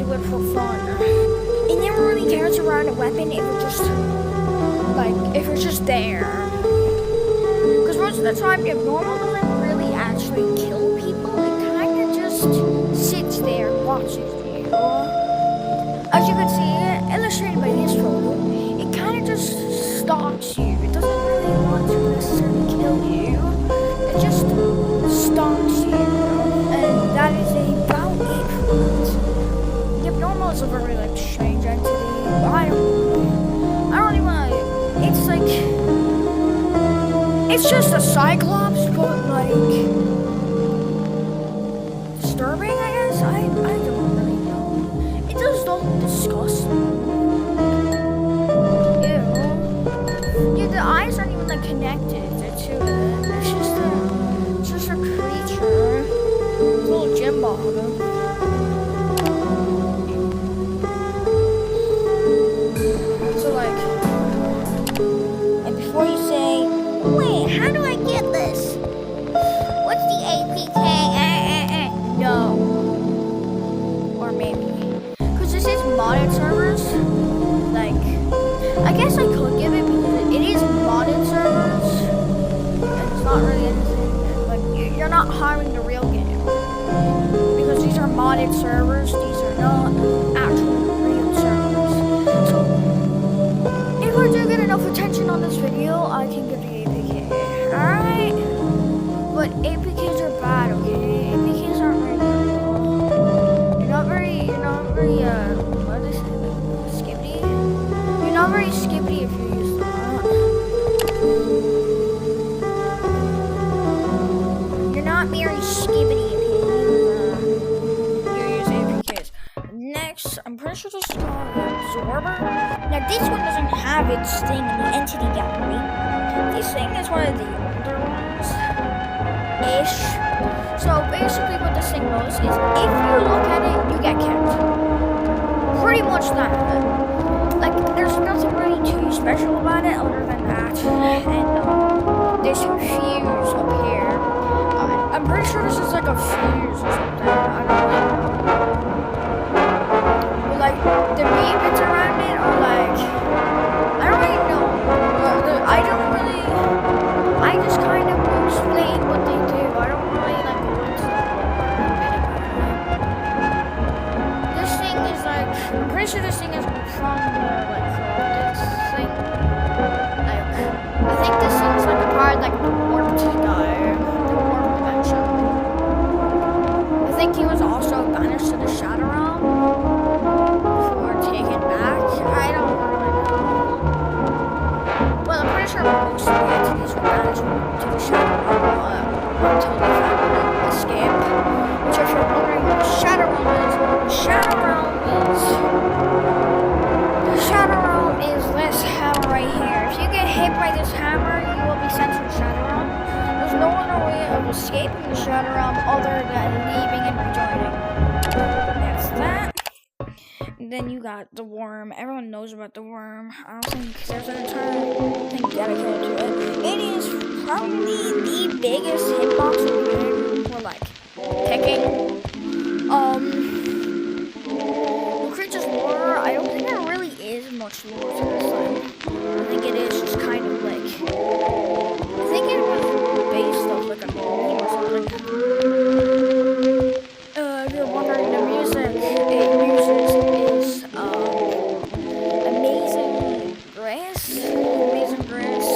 do it for fun. It never really carries around a weapon if it's just there. Because most of the time, if normal doesn't really actually kill people, it kind of just sits there and watches you. As you can see, illustrated by this photo, it kind of just stalks you. It doesn't really want to necessarily kill you. It just stalks you, and that is about it for it. Yep, normal is a very strange entity. I don't really want to. It's it's just a Cyclops, but disturbing, I guess. I don't really know. It just don't disgust me. Ew. Yeah, the eyes aren't even connected to it. It's just a creature. A little gym ball. And before you say, wait, how do I get this? What's the APK? No. Or maybe. Because this is modded servers. I guess I could give it because it is modded servers. And it's not really anything. You're not hiring the real game. Because these are modded servers. These are not actual real servers. So, if I do get enough attention on this video, I can give the APK. Alright? But APKs are bad, okay? APKs aren't very good. You're not very, what do they say? Skippity? You're not very skippity if you use that. You're not very skippity if you use APKs. Next, I'm pretty sure this is called Absorber. Now, this one doesn't have its thing in the entity gallery. This thing is one of the older ones. Ish. So, basically what this thing does is, if you look at it, you get kept. Pretty much that. There's nothing really too special about it other than that. And, there's a fuse up here. I'm pretty sure this is a fuse or something. I don't really know. But, the main bits around it are I don't really know. I just kind of explain what they do. I don't really go into this thing is I'm pretty sure this thing is from this thing. I think this thing's a part the warped guy, the warped dimension. I think he was also banished to the Shadow Realm before taken back. I don't really know. Well, I'm pretty sure most of the entities were banished to the Shadow Realm until they found an escape. Which, if you're wondering what the Shadow Realm is, the Shadow Realm is this hammer right here. If you get hit by this hammer, you will be sent to the Shadow Realm. There's no other way of escaping the Shadow Realm other than leaving and rejoining. That's that. And then you got the worm. Everyone knows about the worm. I don't think there's an entire thing dedicated to it. It is probably the biggest hitbox in the game for kicking. The creature's lore, I don't think there really is much lore to this thing. I think it is just kind of I think it was based off a meme or something. If you're wondering, the music it uses is Amazing Grace. Amazing Grace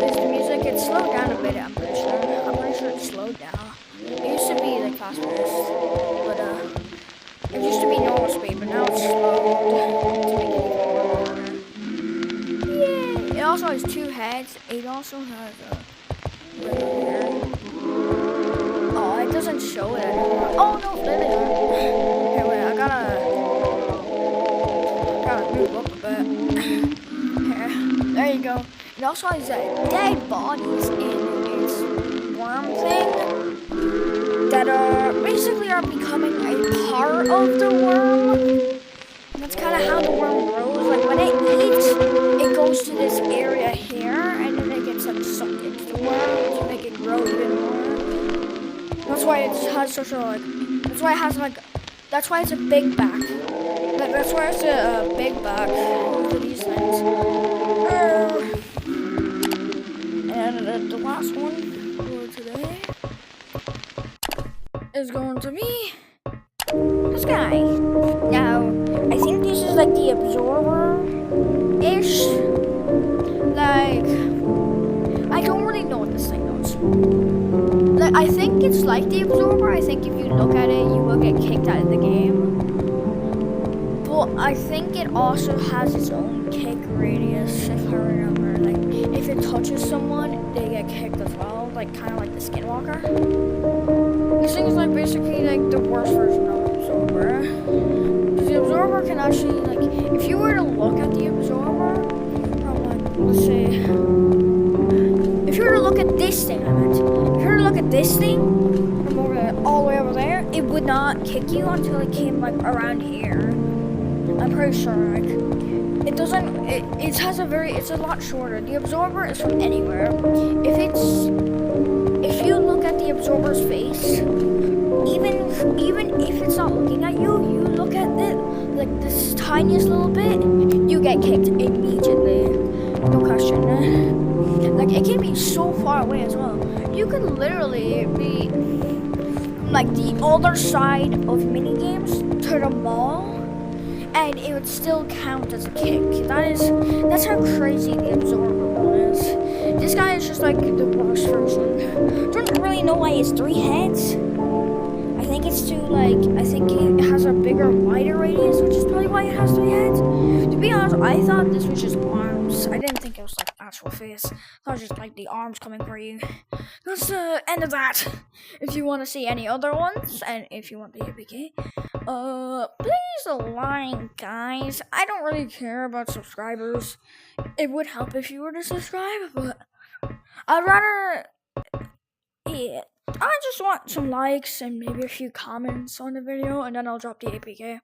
is the music. It's slowed down a bit, I'm pretty sure it's slowed down. It used to be fast paced, but it used to be normal speed, but now it's slowed to make it even more. Yay! It also has two heads. It also has right here. Oh, it doesn't show it anymore. Oh no, there they are. Okay, wait, I gotta move up a bit. Here, there you go. It also has dead bodies in its worm thing that basically are becoming a part of the worm. And that's kind of how the worm grows. When it eats, it goes to this area here, and then it gets sucked into the worm to make it grow even more. That's why it has such a that's why it has That's why it's a big back. That's why it's a big back for these things. And the last one for today is going to be this guy. Now, I think this is like the absorber-ish. Like, I don't really know what this thing does. Like, I think it's like the absorber. I think if you look at it, you will get kicked out of the game. But I think it also has its own kick radius, if I remember. Like, if it touches someone, they get kicked as well. Like, kind of like the Skinwalker. This thing is like basically like the worst version of the absorber. Because the absorber can actually, like, if you were to look at the absorber, from like, let's say, if you were to look at this thing, if you were to look at this thing from all the way over there, it would not kick you until it came like around here. I'm pretty sure. Like, it doesn't. It has it's a lot shorter. The absorber is from anywhere. If you look at the absorber's face, even if it's not looking at you, you look at it like this tiniest little bit, you get kicked immediately. No question. Like, it can be so far away as well. You could literally be like the other side of minigames to the mall, and it would still count as a kick. That's how crazy the absorber one is. This guy is just like the worst version. Don't really know why he has 3 heads. I think it's to like, I think it has a bigger, wider radius, which is probably why it has 3 heads. To be honest, I thought this was just arms. I didn't think it was like actual face. I thought it was just like the arms coming for you. That's the end of that. If you want to see any other ones, and if you want the APK, please like, guys. I don't really care about subscribers. It would help if you were to subscribe, but I'd rather, yeah, I just want some likes and maybe a few comments on the video, and then I'll drop the APK.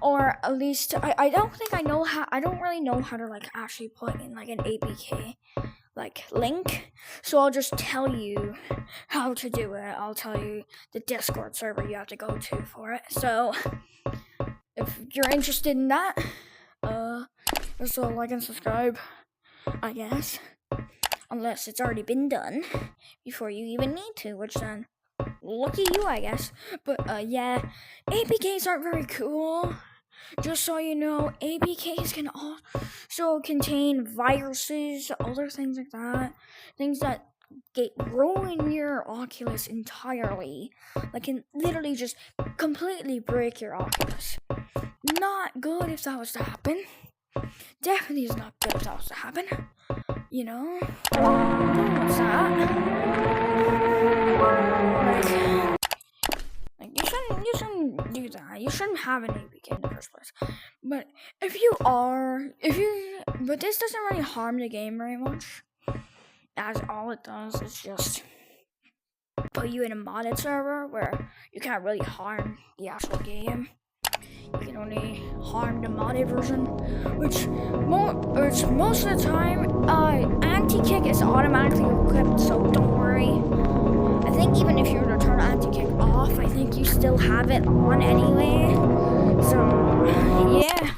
Or at least, I don't really know how to like actually put in like an APK like link, so I'll just tell you how to do it. I'll tell you the Discord server you have to go to for it. So if you're interested in that, just like and subscribe, I guess, unless it's already been done before you even need to, which then lucky you, I guess. But yeah, APKs aren't very cool. Just so you know, APKs can also contain viruses, other things like that. Things that ruin your Oculus entirely. Like, can literally just completely break your Oculus. Not good if that was to happen. Definitely is not good if that was to happen. You know? What's that? Like, you shouldn't do that. You shouldn't have an APK in the first place. But but this doesn't really harm the game very much. As all it does is just put you in a modded server where you can't really harm the actual game. You can only harm the modded version, which most of the time, anti-kick is automatically equipped, so don't worry. I think even if you were to turn anti-kick off, I think you still have it on anyway. So, yeah.